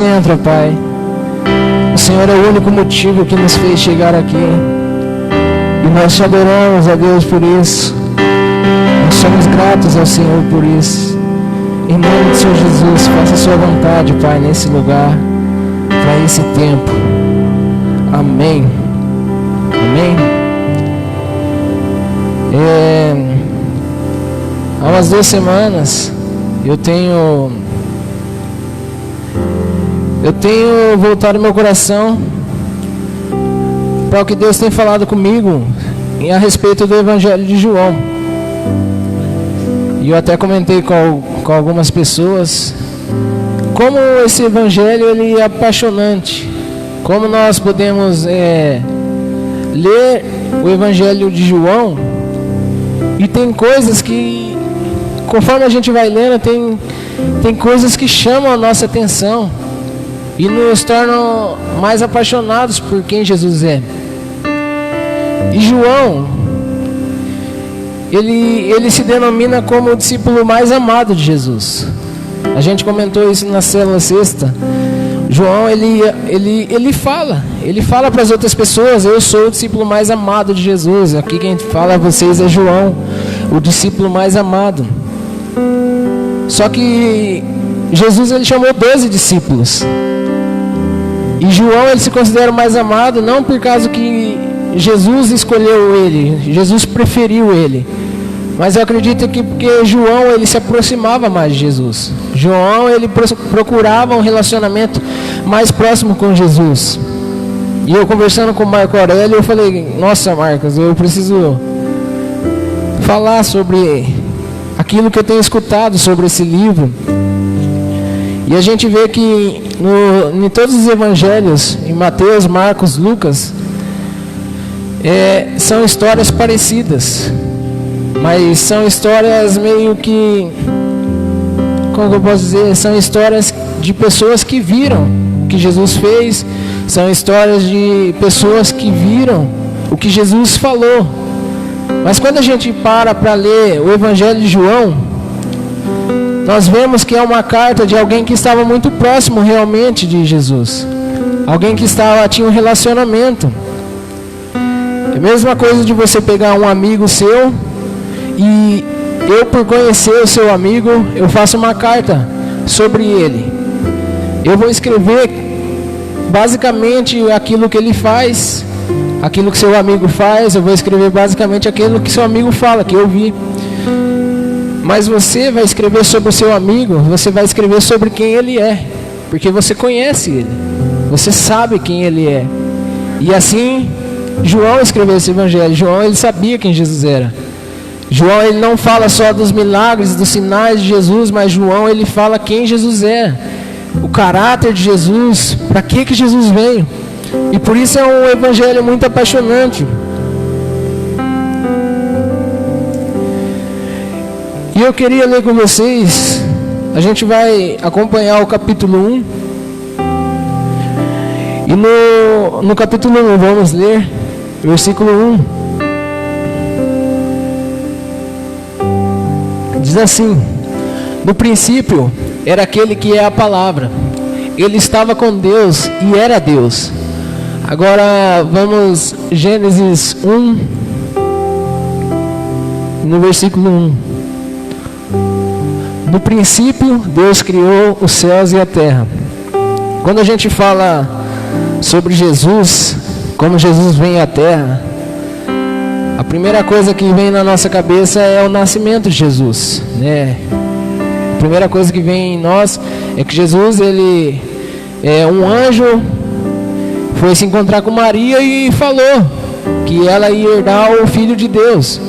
Entra, Pai. O Senhor é o único motivo que nos fez chegar aqui. E nós te adoramos, a Deus, por isso. Nós somos gratos ao Senhor por isso. Em nome do Senhor Jesus, faça a sua vontade, Pai, nesse lugar, para esse tempo. Amém. Amém. Há umas 2 semanas eu tenho voltado meu coração para o que Deus tem falado comigo a respeito do Evangelho de João. E eu até comentei com algumas pessoas como esse Evangelho ele é apaixonante. Como nós podemos ler o Evangelho de João e tem coisas que, conforme a gente vai lendo, tem coisas que chamam a nossa atenção e nos tornam mais apaixonados por quem Jesus é. E João, ele se denomina como o discípulo mais amado de Jesus. A gente comentou isso na célula sexta. João, ele fala para as outras pessoas: eu sou o discípulo mais amado de Jesus. Aqui quem fala a vocês é João, o discípulo mais amado. Só que Jesus, ele chamou 12 discípulos. E João, ele se considera o mais amado, não por causa que Jesus escolheu ele, Jesus preferiu ele, mas eu acredito que porque João, ele se aproximava mais de Jesus. João, ele procurava um relacionamento mais próximo com Jesus. E eu conversando com o Marco Aurélio, eu falei: nossa, Marcos, eu preciso falar sobre aquilo que eu tenho escutado sobre esse livro. E a gente vê que em todos os evangelhos, em Mateus, Marcos, Lucas, são histórias parecidas, mas são histórias meio que, como eu posso dizer, são histórias de pessoas que viram o que Jesus fez, são histórias de pessoas que viram o que Jesus falou. Mas quando a gente para ler o Evangelho de João, nós vemos que é uma carta de alguém que estava muito próximo realmente de Jesus. Alguém que tinha um relacionamento. É a mesma coisa de você pegar um amigo seu e eu, por conhecer o seu amigo, eu faço uma carta sobre ele. Eu vou escrever basicamente aquilo que ele faz, aquilo que seu amigo faz. Eu vou escrever basicamente aquilo que seu amigo fala, que eu vi. Mas você vai escrever sobre o seu amigo, você vai escrever sobre quem ele é, porque você conhece ele, você sabe quem ele é. E assim, João escreveu esse Evangelho. João, ele sabia quem Jesus era. João, ele não fala só dos milagres, dos sinais de Jesus, mas João, ele fala quem Jesus é, o caráter de Jesus, para que Jesus veio. E por isso é um Evangelho muito apaixonante. E eu queria ler com vocês, a gente vai acompanhar o capítulo 1. E no capítulo 1, vamos ler versículo 1. Diz assim: no princípio era aquele que é a palavra, ele estava com Deus e era Deus. Agora vamos, Gênesis 1, no versículo 1. No princípio, Deus criou os céus e a terra. Quando a gente fala sobre Jesus, como Jesus vem à terra, a primeira coisa que vem na nossa cabeça é o nascimento de Jesus, né? A primeira coisa que vem em nós é que Jesus, ele é um anjo, foi se encontrar com Maria e falou que ela ia herdar o Filho de Deus,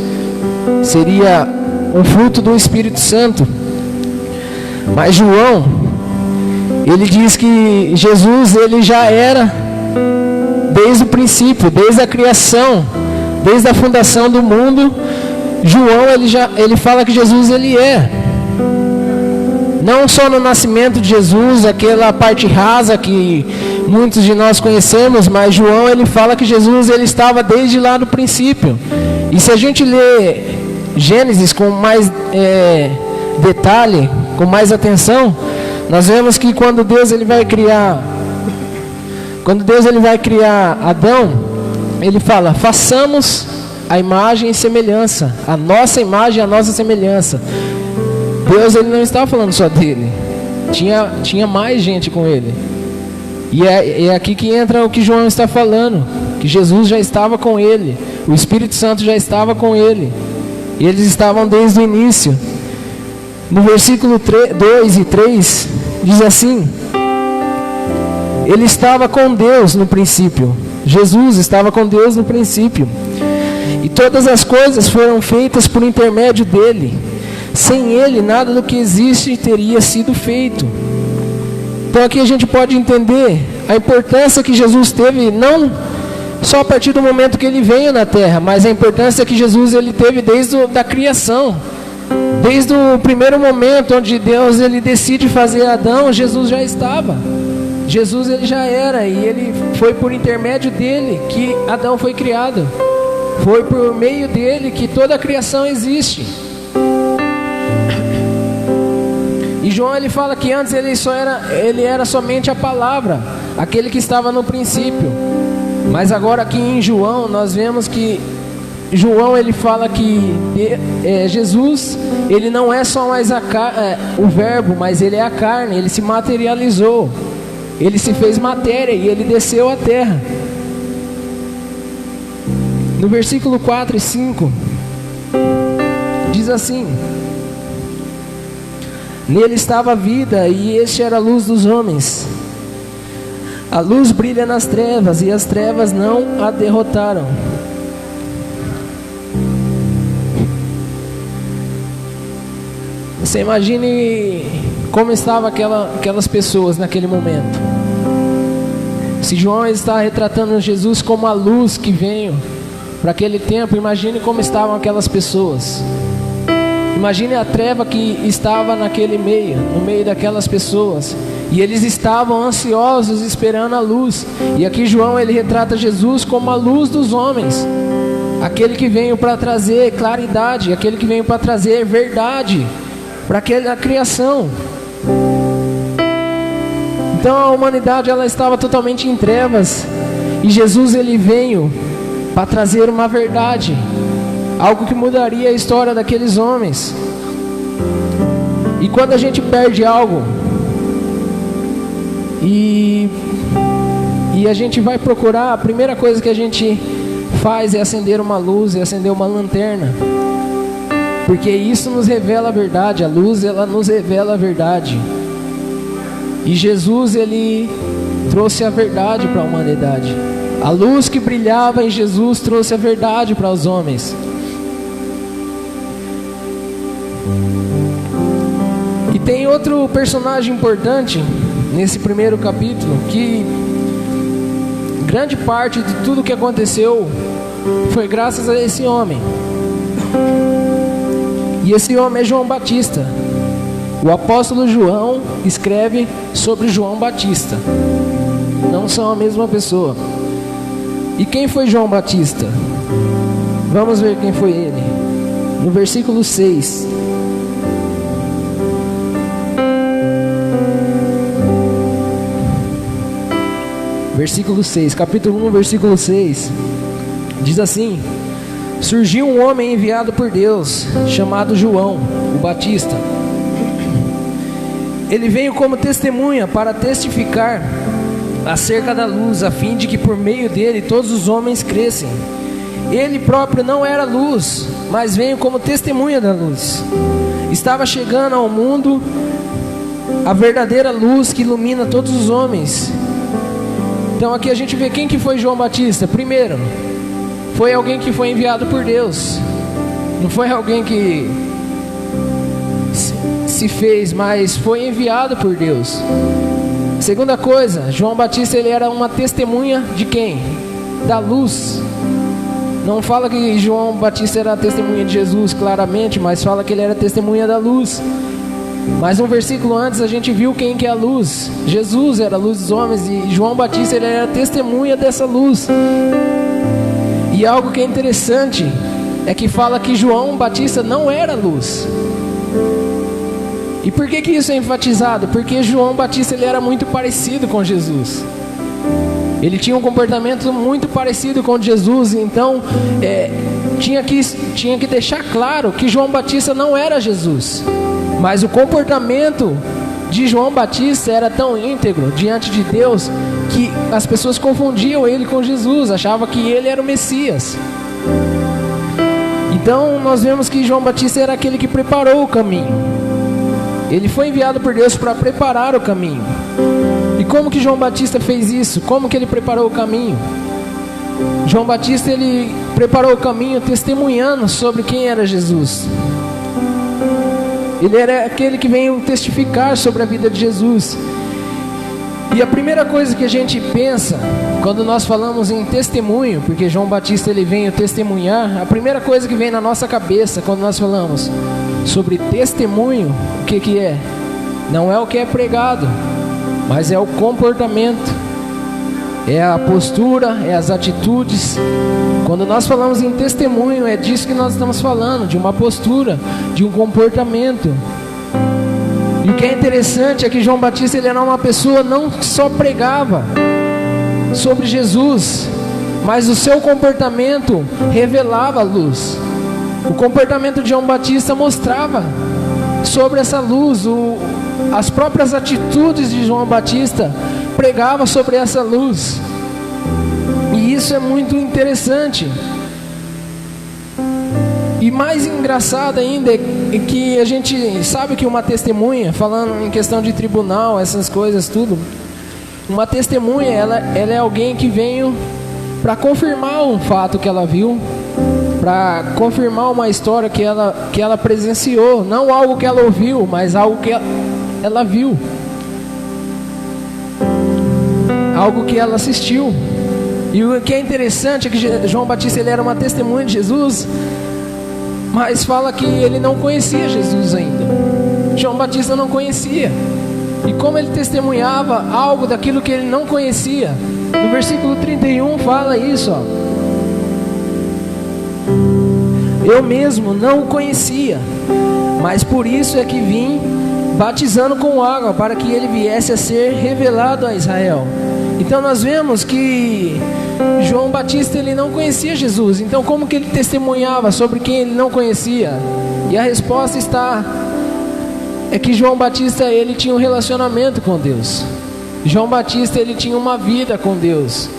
seria um fruto do Espírito Santo. Mas João, ele diz que Jesus, ele já era desde o princípio, desde a criação, desde a fundação do mundo. João, ele fala que Jesus, ele é. Não só no nascimento de Jesus, aquela parte rasa que muitos de nós conhecemos, mas João, ele fala que Jesus, ele estava desde lá no princípio. E se a gente lê Gênesis com mais detalhe, com mais atenção, nós vemos que quando Deus ele vai criar Adão, ele fala: façamos a imagem e semelhança, a nossa imagem e a nossa semelhança. Deus ele não estava falando só dele, tinha mais gente com ele. E é aqui que entra o que João está falando, que Jesus já estava com ele, o Espírito Santo já estava com ele, e eles estavam desde o início. No versículo 2 e 3 diz assim: ele estava com Deus no princípio. Jesus estava com Deus no princípio, e todas as coisas foram feitas por intermédio dele. Sem ele, nada do que existe teria sido feito. Então aqui a gente pode entender a importância que Jesus teve, não só a partir do momento que ele veio na terra, mas a importância que Jesus ele teve desde a criação. Desde o primeiro momento onde Deus ele decide fazer Adão, Jesus já estava. Jesus ele já era, e ele foi por intermédio dele que Adão foi criado. Foi por meio dele que toda a criação existe. E João ele fala que antes ele era somente a palavra, aquele que estava no princípio. Mas agora aqui em João nós vemos que João ele fala que Jesus ele não é só mais o verbo, mas ele é a carne. Ele se materializou, ele se fez matéria e ele desceu à terra. No versículo 4 e 5 diz assim: nele estava a vida, e este era a luz dos homens. A luz brilha nas trevas, e as trevas não a derrotaram. Você imagine como estavam aquelas pessoas naquele momento. Se João está retratando Jesus como a luz que veio para aquele tempo, imagine como estavam aquelas pessoas. Imagine a treva que estava naquele meio, no meio daquelas pessoas. E eles estavam ansiosos esperando a luz. E aqui João ele retrata Jesus como a luz dos homens, aquele que veio para trazer claridade, aquele que veio para trazer verdade para aquela criação. Então a humanidade ela estava totalmente em trevas, e Jesus ele veio para trazer uma verdade, algo que mudaria a história daqueles homens. E quando a gente perde algo e a gente vai procurar, a primeira coisa que a gente faz é acender uma luz, é acender uma lanterna, porque isso nos revela a verdade. A luz ela nos revela a verdade, e Jesus ele trouxe a verdade para a humanidade. A luz que brilhava em Jesus trouxe a verdade para os homens. E tem outro personagem importante nesse primeiro capítulo, que grande parte de tudo que aconteceu foi graças a esse homem. E esse homem é João Batista. O apóstolo João escreve sobre João Batista. Não são a mesma pessoa. E quem foi João Batista? Vamos ver quem foi ele. No versículo 6. Versículo 6, capítulo 1, versículo 6. Diz assim: surgiu um homem enviado por Deus, chamado João, o Batista. Ele veio como testemunha para testificar acerca da luz, a fim de que por meio dele todos os homens crescem. Ele próprio não era luz, mas veio como testemunha da luz. Estava chegando ao mundo a verdadeira luz que ilumina todos os homens. Então aqui a gente vê quem que foi João Batista. Primeiro, foi alguém que foi enviado por Deus. Não foi alguém que se fez, mas foi enviado por Deus. Segunda coisa, João Batista ele era uma testemunha de quem? Da luz. Não fala que João Batista era testemunha de Jesus claramente, mas fala que ele era testemunha da luz. Mas um versículo antes a gente viu quem que é a luz. Jesus era a luz dos homens, e João Batista ele era testemunha dessa luz. E algo que é interessante é que fala que João Batista não era luz. E por que isso é enfatizado? Porque João Batista ele era muito parecido com Jesus. Ele tinha um comportamento muito parecido com Jesus. Então tinha que deixar claro que João Batista não era Jesus. Mas o comportamento de João Batista era tão íntegro diante de Deus que as pessoas confundiam ele com Jesus, achavam que ele era o Messias. Então nós vemos que João Batista era aquele que preparou o caminho. Ele foi enviado por Deus para preparar o caminho. E como que João Batista fez isso? Como que ele preparou o caminho? João Batista ele preparou o caminho testemunhando sobre quem era Jesus. Ele era aquele que veio testificar sobre a vida de Jesus. E a primeira coisa que a gente pensa quando nós falamos em testemunho, porque João Batista ele veio testemunhar, a primeira coisa que vem na nossa cabeça quando nós falamos sobre testemunho, o que é? Não é o que é pregado, mas é o comportamento, é a postura, é as atitudes. Quando nós falamos em testemunho, é disso que nós estamos falando, de uma postura, de um comportamento. E o que é interessante é que João Batista ele era uma pessoa não só pregava sobre Jesus, mas o seu comportamento revelava a luz. O comportamento de João Batista mostrava sobre essa luz. As próprias atitudes de João Batista pregavam sobre essa luz. E isso é muito interessante. E mais engraçado ainda é que a gente sabe que uma testemunha, falando em questão de tribunal, essas coisas tudo, uma testemunha, ela é alguém que veio para confirmar um fato que ela viu, para confirmar uma história que ela presenciou, não algo que ela ouviu, mas algo que ela viu, algo que ela assistiu. E o que é interessante é que João Batista ele era uma testemunha de Jesus, mas fala que ele não conhecia Jesus ainda. João Batista não conhecia. E como ele testemunhava algo daquilo que ele não conhecia, no versículo 31 fala isso, ó. Eu mesmo não o conhecia, mas por isso é que vim batizando com água, para que ele viesse a ser revelado a Israel. Então nós vemos que João Batista ele não conhecia Jesus. Então como que ele testemunhava sobre quem ele não conhecia? E a resposta é que João Batista ele tinha um relacionamento com Deus. João Batista ele tinha uma vida com Deus.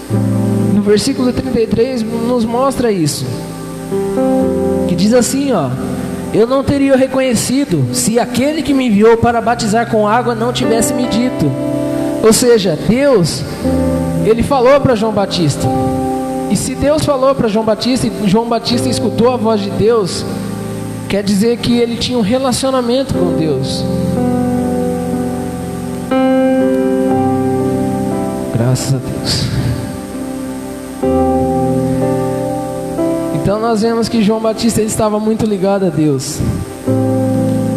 No versículo 33 nos mostra isso, que diz assim, ó: eu não teria reconhecido se aquele que me enviou para batizar com água não tivesse me dito. Ou seja, Deus ele falou para João Batista. E se Deus falou para João Batista e João Batista escutou a voz de Deus, quer dizer que ele tinha um relacionamento com Deus. Graças a Deus. Então nós vemos que João Batista ele estava muito ligado a Deus.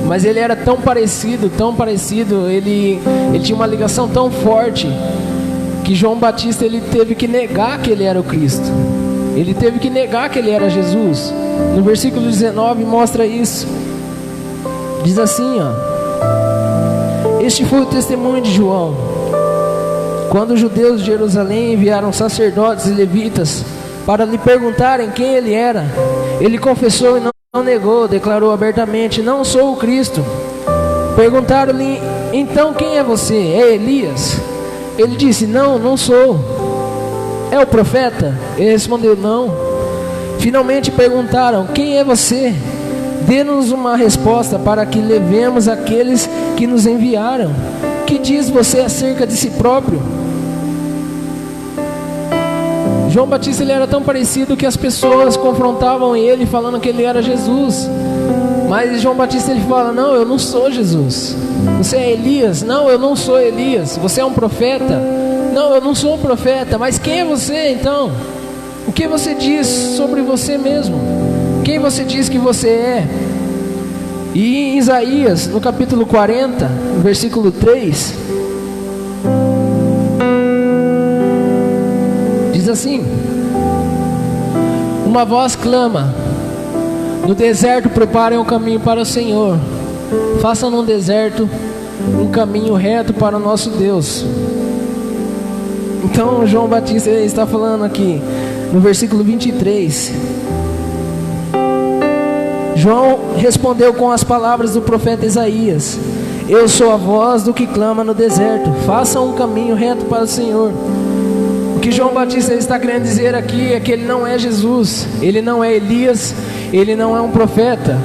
Mas ele era tão parecido, ele tinha uma ligação tão forte, que João Batista ele teve que negar que ele era o Cristo. Ele teve que negar que ele era Jesus. No versículo 19 mostra isso. Diz assim, ó: este foi o testemunho de João, quando os judeus de Jerusalém enviaram sacerdotes e levitas para lhe perguntarem quem ele era. Ele confessou e não negou, declarou abertamente: não sou o Cristo. Perguntaram-lhe: então quem é você? É Elias? Ele disse: não sou. É o profeta? Ele respondeu: não. Finalmente perguntaram: quem é você? Dê-nos uma resposta para que levemos aqueles que nos enviaram. Que diz você acerca de si próprio? João Batista ele era tão parecido que as pessoas confrontavam ele falando que ele era Jesus. Mas João Batista ele fala: não, eu não sou Jesus. Você é Elias? Não, eu não sou Elias. Você é um profeta? Não, eu não sou um profeta. Mas quem é você então? O que você diz sobre você mesmo? Quem você diz que você é? E em Isaías, no capítulo 40, versículo 3, diz assim: uma voz clama: no deserto preparem o caminho para o Senhor, faça no deserto um caminho reto para o nosso Deus. Então João Batista está falando aqui no versículo 23. João respondeu com as palavras do profeta Isaías: eu sou a voz do que clama no deserto, faça um caminho reto para o Senhor. O que João Batista está querendo dizer aqui é que ele não é Jesus, ele não é Elias, ele não é um profeta.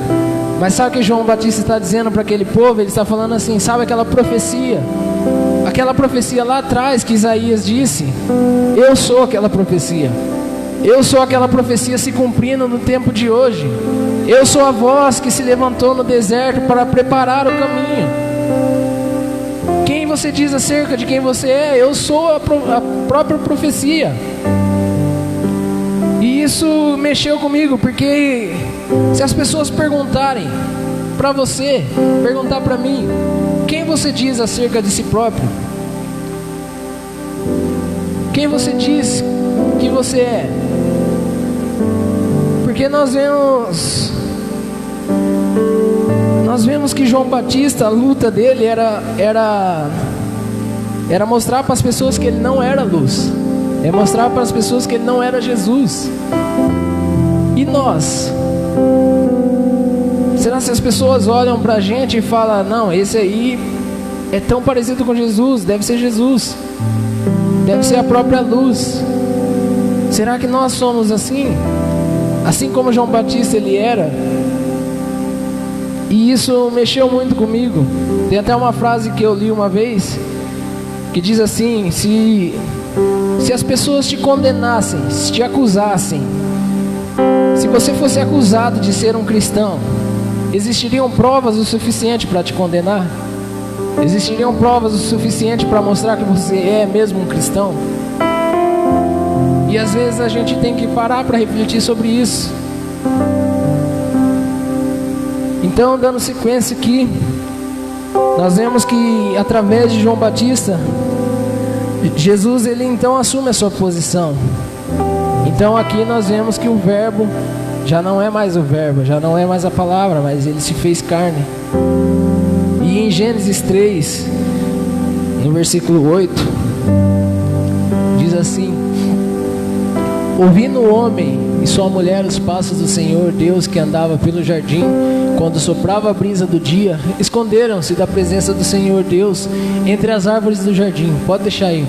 Mas sabe o que João Batista está dizendo para aquele povo? Ele está falando assim, sabe aquela profecia lá atrás que Isaías disse? Eu sou aquela profecia. Eu sou aquela profecia se cumprindo no tempo de hoje. Eu sou a voz que se levantou no deserto para preparar o caminho. Quem você diz acerca de quem você é? Eu sou a própria profecia. E isso mexeu comigo, porque se as pessoas perguntarem para você, perguntar para mim, quem você diz acerca de si próprio? Quem você diz que você é? Porque nós vemos que João Batista, a luta dele era mostrar para as pessoas que ele não era luz, é mostrar para as pessoas que ele não era Jesus. E nós? Será que as pessoas olham para a gente e falam, não, esse aí é tão parecido com Jesus, deve ser Jesus, deve ser a própria luz? Será que nós somos assim? Assim como João Batista ele era? E isso mexeu muito comigo. Tem até uma frase que eu li uma vez, que diz assim: se as pessoas te condenassem, se te acusassem, se você fosse acusado de ser um cristão, existiriam provas o suficiente para te condenar? Existiriam provas o suficiente para mostrar que você é mesmo um cristão? E às vezes a gente tem que parar para refletir sobre isso. Então, dando sequência aqui, nós vemos que através de João Batista, Jesus ele então assume a sua posição. Então aqui nós vemos que o verbo já não é mais o verbo, já não é mais a palavra, mas ele se fez carne. E em Gênesis 3, no versículo 8, diz assim: ouvindo o homem e sua mulher os passos do Senhor Deus que andava pelo jardim, quando soprava a brisa do dia, esconderam-se da presença do Senhor Deus entre as árvores do jardim. Pode deixar aí.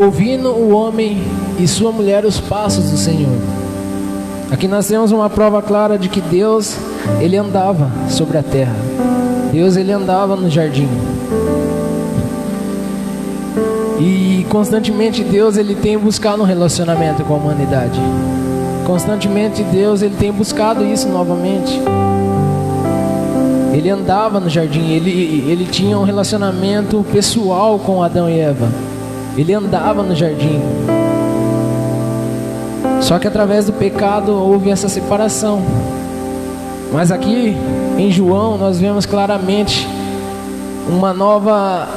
Ouvindo o homem e sua mulher os passos do Senhor. Aqui nós temos uma prova clara de que Deus, ele andava sobre a terra. Deus, ele andava no jardim. E constantemente Deus, ele tem buscado um relacionamento com a humanidade. Constantemente Deus, ele tem buscado isso novamente. Ele andava no jardim, ele tinha um relacionamento pessoal com Adão e Eva. Ele andava no jardim. Só que através do pecado houve essa separação. Mas aqui em João nós vemos claramente uma nova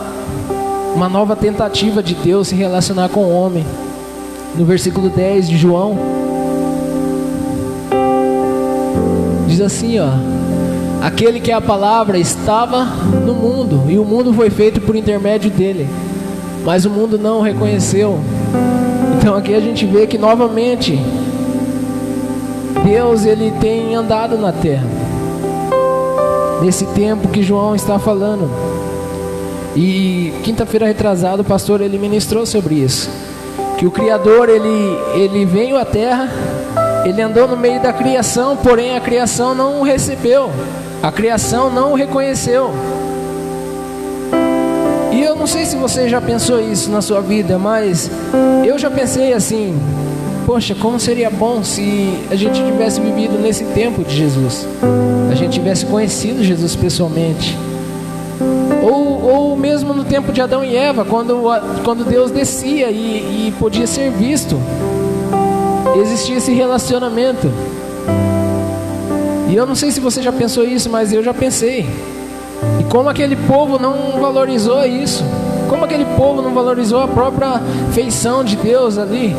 tentativa de Deus se relacionar com o homem. No versículo 10 de João, diz assim, ó: aquele que é a palavra estava no mundo, e o mundo foi feito por intermédio dele, mas o mundo não o reconheceu. Então aqui a gente vê que novamente Deus, ele tem andado na terra, nesse tempo que João está falando. E quinta-feira retrasada o pastor ele ministrou sobre isso, que o Criador ele veio à terra, ele andou no meio da criação, porém a criação não o recebeu, a criação não o reconheceu. E eu não sei se você já pensou isso na sua vida, mas eu já pensei assim: poxa, como seria bom se a gente tivesse vivido nesse tempo de Jesus, a gente tivesse conhecido Jesus pessoalmente. Ou mesmo no tempo de Adão e Eva, quando Deus descia e podia ser visto, existia esse relacionamento. E eu não sei se você já pensou isso, mas eu já pensei. E como aquele povo não valorizou isso, como aquele povo não valorizou a própria feição de Deus ali.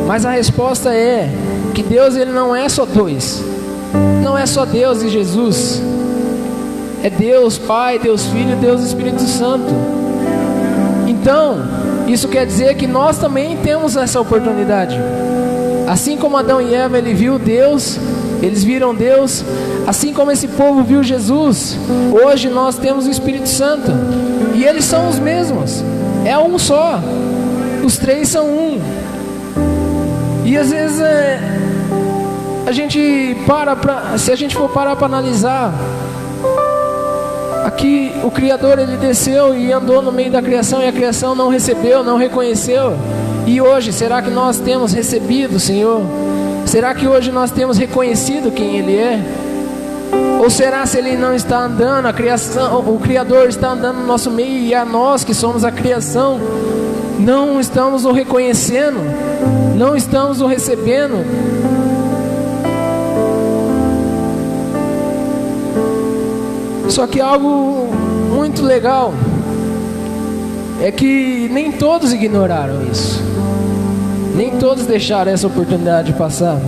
Mas a resposta é que Deus, ele não é só dois. não é só Deus e Jesus, é Deus Pai, Deus Filho, Deus Espírito Santo. Então, isso quer dizer que nós também temos essa oportunidade. Assim como Adão e Eva, eles viram Deus, assim como esse povo viu Jesus, hoje nós temos o Espírito Santo, e eles são os mesmos, é um só, os três são um. E às vezes se a gente for parar para analisar, aqui o Criador, ele desceu e andou no meio da criação, e a criação não recebeu, não reconheceu. E hoje, será que nós temos recebido o Senhor? Será que hoje nós temos reconhecido quem Ele é? Ou será se Ele não está andando, a criação, o Criador está andando no nosso meio, e a nós que somos a criação, não estamos o reconhecendo, não estamos o recebendo? Só que algo muito legal é que nem todos ignoraram isso, nem todos deixaram essa oportunidade de passar.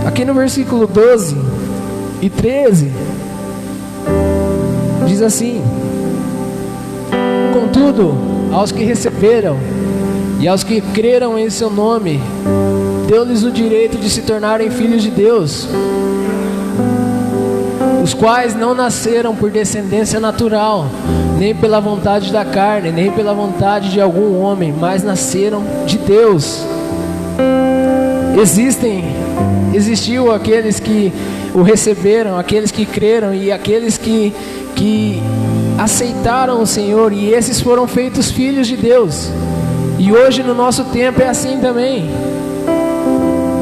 Aqui no versículo 12 e 13 diz assim: contudo, aos que receberam e aos que creram em seu nome, deu-lhes o direito de se tornarem filhos de Deus, os quais não nasceram por descendência natural, nem pela vontade da carne, nem pela vontade de algum homem, mas nasceram de Deus. Existiu aqueles que o receberam, aqueles que creram e aqueles que aceitaram o Senhor, e esses foram feitos filhos de Deus. E hoje no nosso tempo é assim também.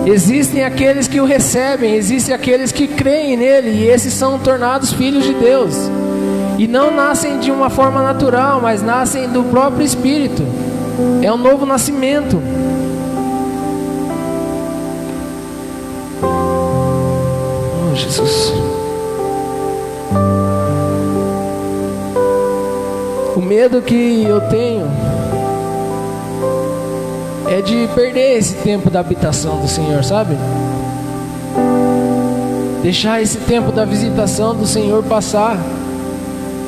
Existem aqueles que o recebem, existem aqueles que creem nele, e esses são tornados filhos de Deus. E não nascem de uma forma natural, mas nascem do próprio Espírito. É um novo nascimento. Oh, Jesus. O medo que eu tenho é de perder esse tempo da habitação do Senhor, sabe? Deixar esse tempo da visitação do Senhor passar.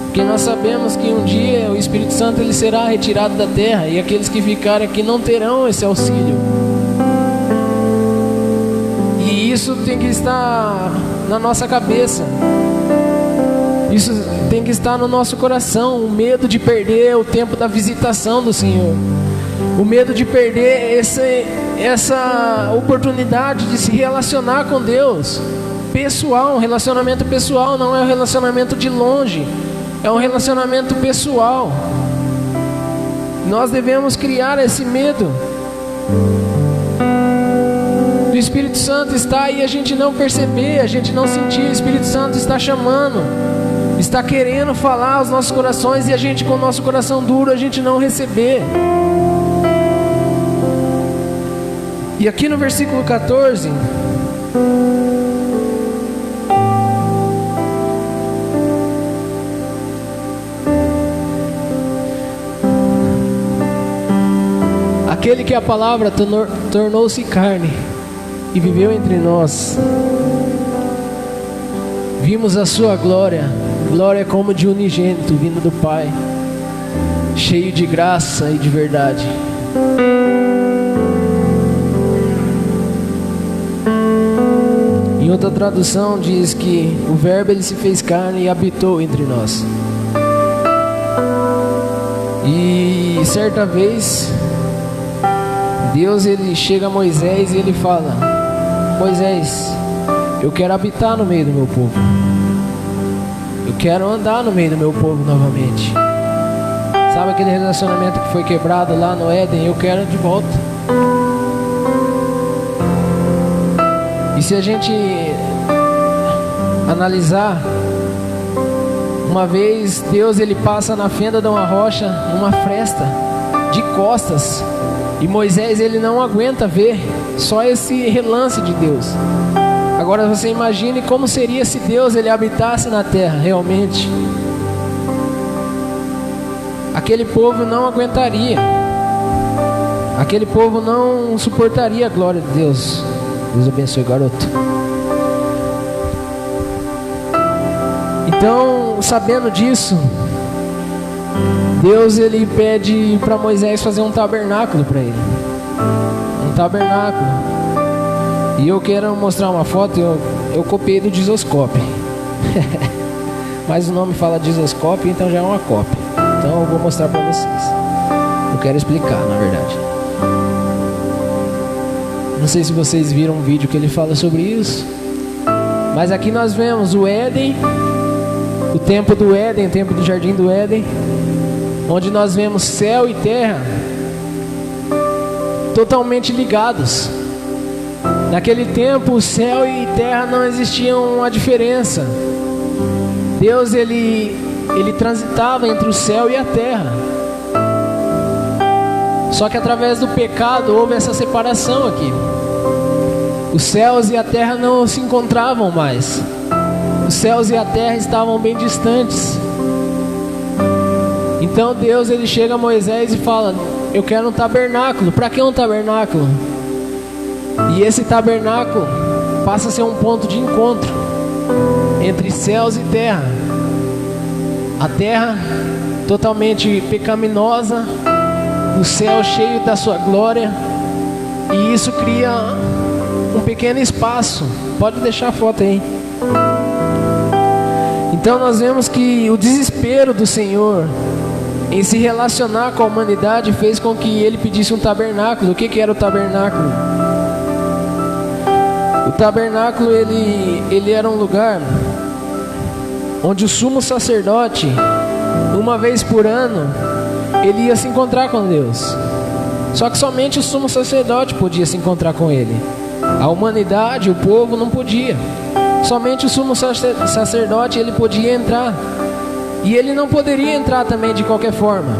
Porque nós sabemos que um dia o Espírito Santo ele será retirado da terra, e aqueles que ficarem aqui não terão esse auxílio. E isso tem que estar na nossa cabeça. Isso tem que estar no nosso coração. O medo de perder o tempo da visitação do Senhor. O medo de perder essa oportunidade de se relacionar com Deus. Pessoal, um relacionamento pessoal, não é um relacionamento de longe. É um relacionamento pessoal. Nós devemos criar esse medo. O Espírito Santo está aí, a gente não perceber, a gente não sentir. O Espírito Santo está chamando, está querendo falar aos nossos corações, e a gente com o nosso coração duro, a gente não receber. E aqui no versículo 14, aquele que a palavra tornou-se carne e viveu entre nós, vimos a sua glória, glória como de unigênito vindo do Pai, cheio de graça e de verdade. Em outra tradução diz que o Verbo ele se fez carne e habitou entre nós. E certa vez Deus ele chega a Moisés e ele fala: Moisés, eu quero habitar no meio do meu povo. Eu quero andar no meio do meu povo novamente. Sabe aquele relacionamento que foi quebrado lá no Éden? Eu quero de volta. E se a gente analisar, uma vez Deus ele passa na fenda de uma rocha, numa fresta, de costas, e Moisés ele não aguenta ver só esse relance de Deus. Agora você imagine como seria se Deus ele habitasse na terra realmente. Aquele povo não aguentaria, aquele povo não suportaria a glória de Deus. Deus abençoe, garoto. Então, sabendo disso, Deus ele pede para Moisés fazer um tabernáculo para ele. Um tabernáculo. E eu quero mostrar uma foto, eu copiei do Dizoscope. Mas o nome fala Dizoscope, então já é uma cópia. Então eu vou mostrar para vocês. Eu quero explicar, na verdade. Não sei se vocês viram um vídeo que ele fala sobre isso. Mas aqui nós vemos o Éden, o tempo do Éden, o tempo do Jardim do Éden, onde nós vemos céu e terra totalmente ligados. Naquele tempo, o céu e terra não existiam uma diferença. Deus ele transitava entre o céu e a terra. Só que através do pecado houve essa separação aqui. Os céus e a terra não se encontravam mais. Os céus e a terra estavam bem distantes. Então Deus ele chega a Moisés e fala: eu quero um tabernáculo. Para que um tabernáculo? E esse tabernáculo passa a ser um ponto de encontro entre céus e terra. A terra totalmente pecaminosa, o céu cheio da sua glória. E isso cria um pequeno espaço. Pode deixar a foto aí. Então nós vemos que o desespero do Senhor em se relacionar com a humanidade fez com que ele pedisse um tabernáculo. O que era o tabernáculo? O tabernáculo ele era um lugar onde o sumo sacerdote, uma vez por ano, ele ia se encontrar com Deus. Só que somente o sumo sacerdote podia se encontrar com ele. A humanidade, o povo não podia. Somente o sumo sacerdote ele podia entrar. E ele não poderia entrar também de qualquer forma.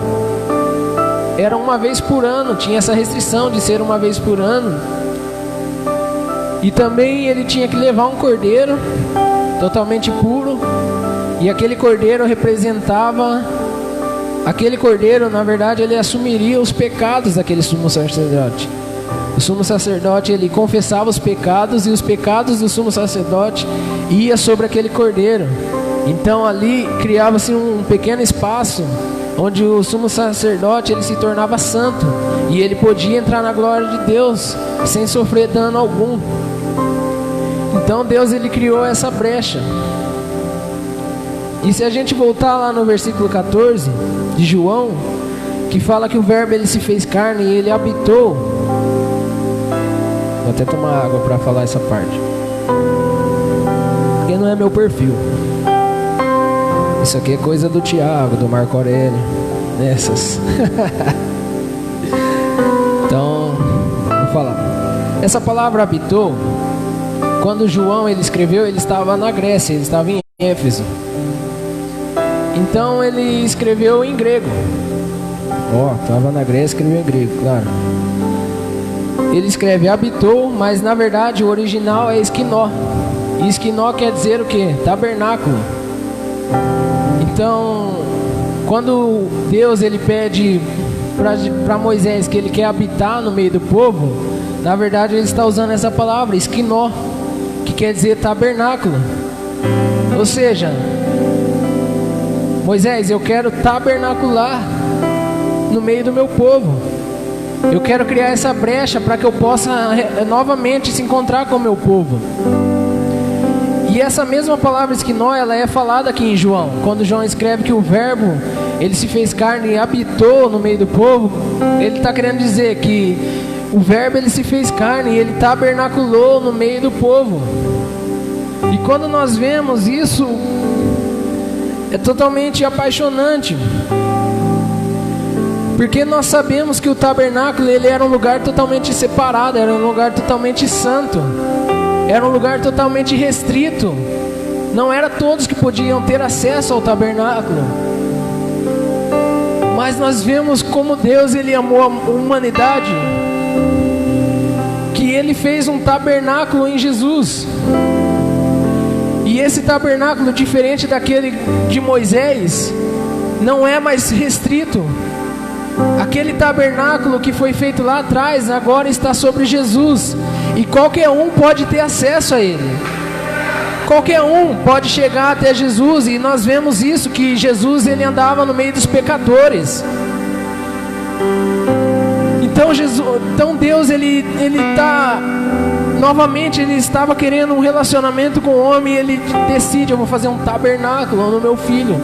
Era uma vez por ano, tinha essa restrição de ser uma vez por ano. E também ele tinha que levar um cordeiro totalmente puro. E aquele cordeiro representava... Aquele cordeiro, na verdade, ele assumiria os pecados daquele sumo sacerdote. O sumo sacerdote, ele confessava os pecados, e os pecados do sumo sacerdote ia sobre aquele cordeiro. Então ali criava-se um pequeno espaço onde o sumo sacerdote ele se tornava santo e ele podia entrar na glória de Deus sem sofrer dano algum. Então Deus ele criou essa brecha. E se a gente voltar lá no versículo 14 de João, que fala que o verbo ele se fez carne e ele habitou. Vou até tomar água para falar essa parte, porque não é meu perfil. Isso aqui é coisa do Tiago, do Marco Aurélio, nessas. Então, vou falar. Essa palavra habitou, quando João ele escreveu, ele estava na Grécia, ele estava em Éfeso. Então ele escreveu em grego. Estava na Grécia, escreveu em grego, claro. Ele escreve habitou, mas na verdade o original é esquinó. E esquinó quer dizer o que? Tabernáculo. Então, quando Deus ele pede para Moisés que ele quer habitar no meio do povo, na verdade ele está usando essa palavra, esquinó, que quer dizer tabernáculo. Ou seja, Moisés, eu quero tabernacular no meio do meu povo. Eu quero criar essa brecha para que eu possa novamente se encontrar com o meu povo. E essa mesma palavra esquinó, ela é falada aqui em João. Quando João escreve que o verbo, ele se fez carne e habitou no meio do povo, ele está querendo dizer que o verbo, ele se fez carne e ele tabernaculou no meio do povo. E quando nós vemos isso, é totalmente apaixonante. Porque nós sabemos que o tabernáculo, ele era um lugar totalmente separado, era um lugar totalmente santo. Era um lugar totalmente restrito. Não era todos que podiam ter acesso ao tabernáculo. Mas nós vemos como Deus ele amou a humanidade, que ele fez um tabernáculo em Jesus. E esse tabernáculo, diferente daquele de Moisés, não é mais restrito. Aquele tabernáculo que foi feito lá atrás, agora está sobre Jesus. E qualquer um pode ter acesso a ele. qualquer um pode chegar até Jesus, e nós vemos isso, que Jesus ele andava no meio dos pecadores. Então Deus ele tá novamente, ele estava querendo um relacionamento com o homem, e ele decide: eu vou fazer um tabernáculo no meu filho.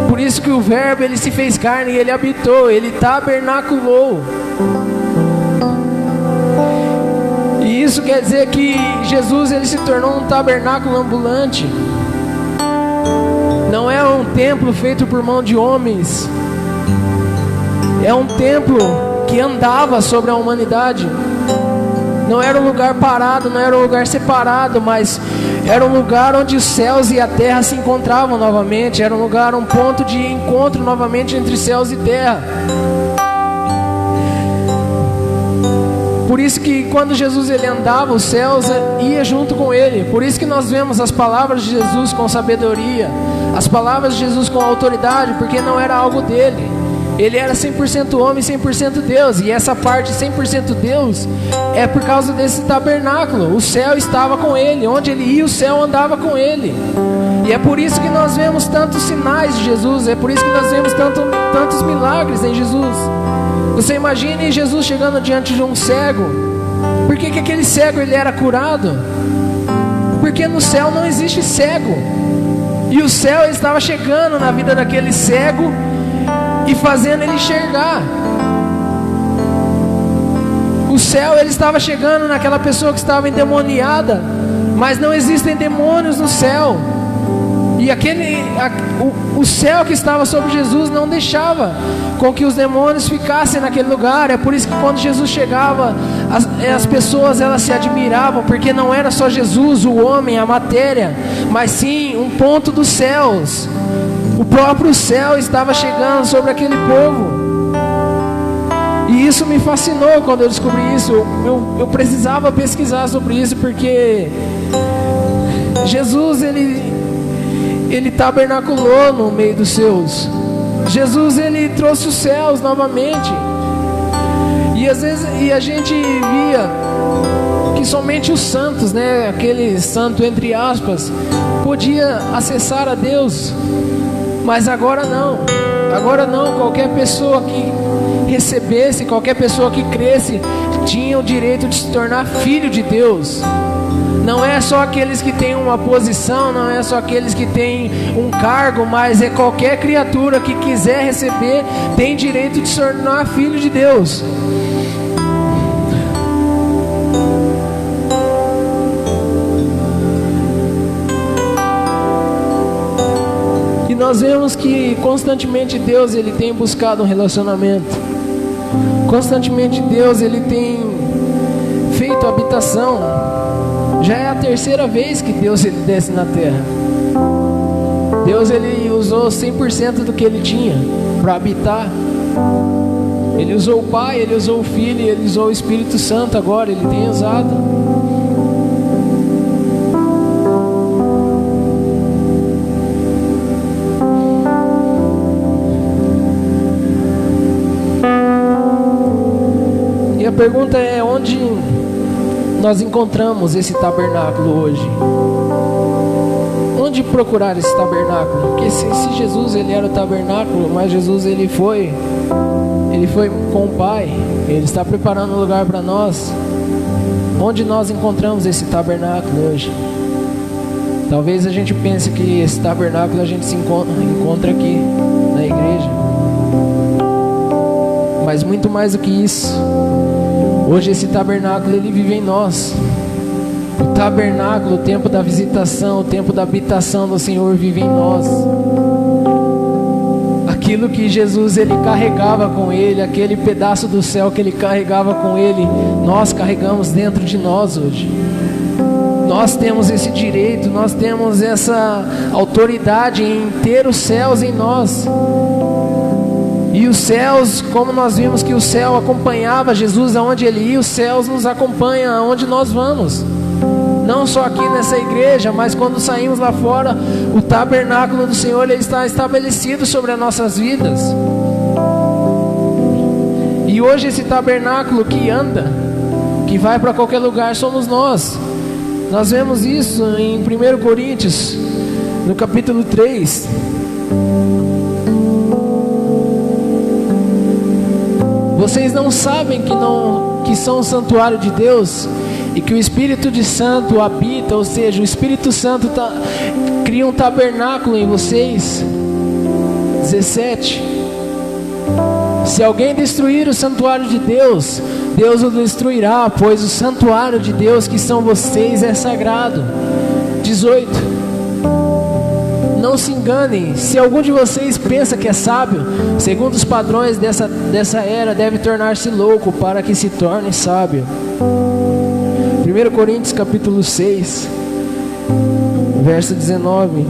Por isso que o verbo ele se fez carne e ele habitou, ele tabernaculou. E isso quer dizer que Jesus ele se tornou um tabernáculo ambulante. Não é um templo feito por mão de homens, é um templo que andava sobre a humanidade. Não era um lugar parado, não era um lugar separado, mas era um lugar onde os céus e a terra se encontravam novamente. Era um lugar, um ponto de encontro novamente entre céus e terra. Por isso que quando Jesus ele andava, os céus ia junto com ele. Por isso que nós vemos as palavras de Jesus com sabedoria, as palavras de Jesus com autoridade, porque não era algo dele. Ele era 100% homem, 100% Deus. E essa parte 100% Deus é por causa desse tabernáculo. O céu estava com ele. Onde ele ia, o céu andava com ele. E é por isso que nós vemos tantos sinais de Jesus. É por isso que nós vemos tantos milagres em Jesus. Você imagine Jesus chegando diante de um cego. Por que aquele cego ele era curado? Porque no céu não existe cego. E o céu estava chegando na vida daquele cego e fazendo ele enxergar. O céu ele estava chegando naquela pessoa que estava endemoniada, mas não existem demônios no céu. E o céu que estava sobre Jesus não deixava com que os demônios ficassem naquele lugar. É por isso que quando Jesus chegava, as pessoas elas se admiravam, porque não era só Jesus, o homem, a matéria, mas sim um ponto dos céus. O próprio céu estava chegando sobre aquele povo. E isso me fascinou quando eu descobri isso. Eu precisava pesquisar sobre isso, porque Jesus ele tabernaculou no meio dos seus. Jesus ele trouxe os céus novamente. E às vezes a gente via que somente os santos, né, aquele santo entre aspas, podia acessar a Deus. Mas agora não, qualquer pessoa que recebesse, qualquer pessoa que cresce, tinha o direito de se tornar filho de Deus. Não é só aqueles que têm uma posição, não é só aqueles que têm um cargo, mas é qualquer criatura que quiser receber, tem direito de se tornar filho de Deus. E nós vemos que constantemente Deus ele tem buscado um relacionamento. Constantemente Deus ele tem feito habitação. Já é a terceira vez que Deus ele desce na terra. Deus ele usou 100% do que ele tinha para habitar. Ele usou o Pai, ele usou o Filho, ele usou o Espírito Santo agora, ele tem usado. E a pergunta é: onde nós encontramos esse tabernáculo hoje? Onde procurar esse tabernáculo? Porque se Jesus ele era o tabernáculo, mas Jesus ele foi com o Pai, ele está preparando um lugar para nós. Onde nós encontramos esse tabernáculo hoje? Talvez a gente pense que esse tabernáculo a gente se encontra aqui na igreja, mas muito mais do que isso. Hoje esse tabernáculo ele vive em nós. O tabernáculo, o tempo da visitação, o tempo da habitação do Senhor vive em nós. Aquilo que Jesus ele carregava com ele, aquele pedaço do céu que ele carregava com ele, nós carregamos dentro de nós hoje. Nós temos esse direito, nós temos essa autoridade em ter os céus em nós. E os céus, como nós vimos que o céu acompanhava Jesus aonde ele ia, os céus nos acompanham aonde nós vamos. Não só aqui nessa igreja, mas quando saímos lá fora, o tabernáculo do Senhor ele está estabelecido sobre as nossas vidas. E hoje esse tabernáculo que anda, que vai para qualquer lugar, somos nós. Nós vemos isso em 1 Coríntios, no capítulo 3. Vocês não sabem que são o santuário de Deus e que o Espírito de Santo habita, ou seja, o Espírito Santo cria um tabernáculo em vocês. 17. Se alguém destruir o santuário de Deus, Deus o destruirá, pois o santuário de Deus, que são vocês, é sagrado. 18. Não se enganem, se algum de vocês pensa que é sábio, segundo os padrões dessa era, deve tornar-se louco para que se torne sábio. 1 Coríntios capítulo 6, verso 19.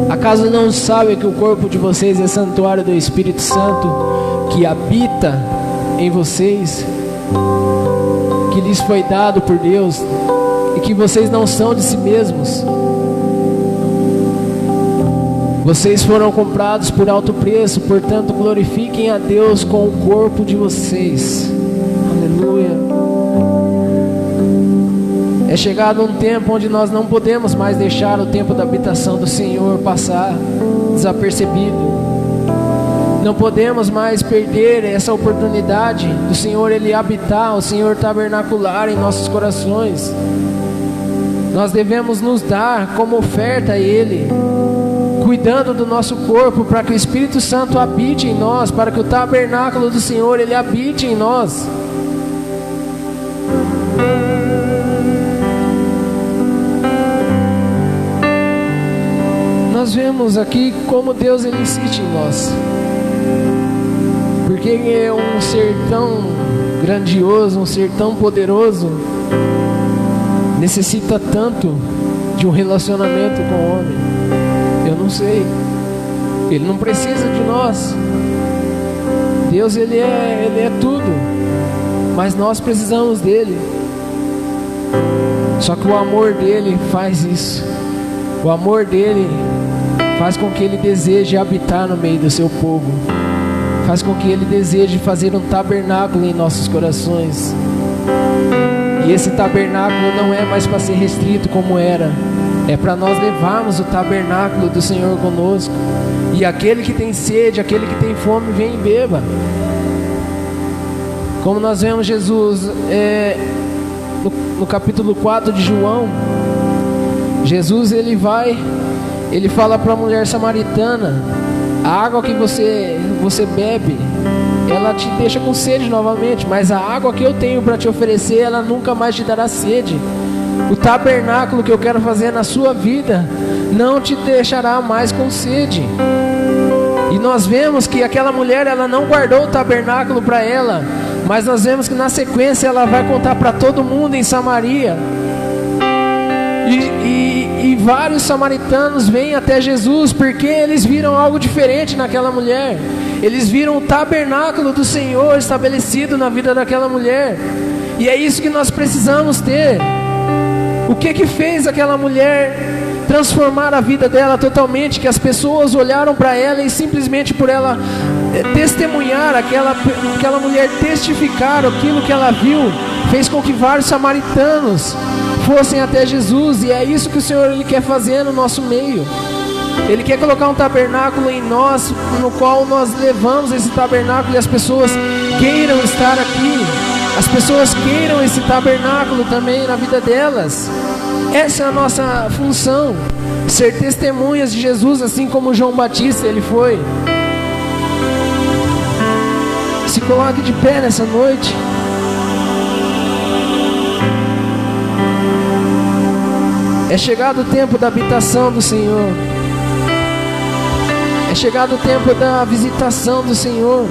Acaso não sabem que o corpo de vocês é santuário do Espírito Santo, que habita em vocês, que lhes foi dado por Deus, e que vocês não são de si mesmos? Vocês foram comprados por alto preço, portanto glorifiquem a Deus com o corpo de vocês. Aleluia. É chegado um tempo onde nós não podemos mais deixar o tempo da habitação do Senhor passar desapercebido. Não podemos mais perder essa oportunidade do Senhor Ele habitar, o Senhor tabernacular em nossos corações. Nós devemos nos dar como oferta a Ele, cuidando do nosso corpo, para que o Espírito Santo habite em nós, para que o tabernáculo do Senhor Ele habite em nós. Nós vemos aqui como Deus Ele insiste em nós, porque Ele é um ser tão grandioso, um ser tão poderoso, necessita tanto de um relacionamento com o homem. Eu não sei, Ele não precisa de nós. Deus Ele é tudo, mas nós precisamos dEle. Só que o amor dEle faz isso. O amor dEle faz com que Ele deseje habitar no meio do seu povo, faz com que Ele deseje fazer um tabernáculo em nossos corações. E esse tabernáculo não é mais para ser restrito como era, é para nós levarmos o tabernáculo do Senhor conosco. E aquele que tem sede, aquele que tem fome, vem e beba. Como nós vemos Jesus no capítulo 4 de João, Jesus ele fala para a mulher samaritana: a água que você bebe, ela te deixa com sede novamente, mas a água que eu tenho para te oferecer, ela nunca mais te dará sede. O tabernáculo que eu quero fazer na sua vida não te deixará mais com sede. E nós vemos que aquela mulher, ela não guardou o tabernáculo para ela, mas nós vemos que na sequência ela vai contar para todo mundo em Samaria. E vários samaritanos vêm até Jesus, porque eles viram algo diferente naquela mulher. Eles viram o tabernáculo do Senhor estabelecido na vida daquela mulher. E é isso que nós precisamos ter. O que fez aquela mulher transformar a vida dela totalmente? Que as pessoas olharam para ela e simplesmente por ela testemunhar, aquela mulher testificar aquilo que ela viu, fez com que vários samaritanos fossem até Jesus. E é isso que o Senhor Ele quer fazer no nosso meio. Ele quer colocar um tabernáculo em nós, no qual nós levamos esse tabernáculo e as pessoas queiram estar aqui, as pessoas queiram esse tabernáculo também na vida delas. Essa é a nossa função, ser testemunhas de Jesus, assim como João Batista ele foi. Se coloque de pé nessa noite. É chegado o tempo da habitação do Senhor. É chegado o tempo da visitação do Senhor.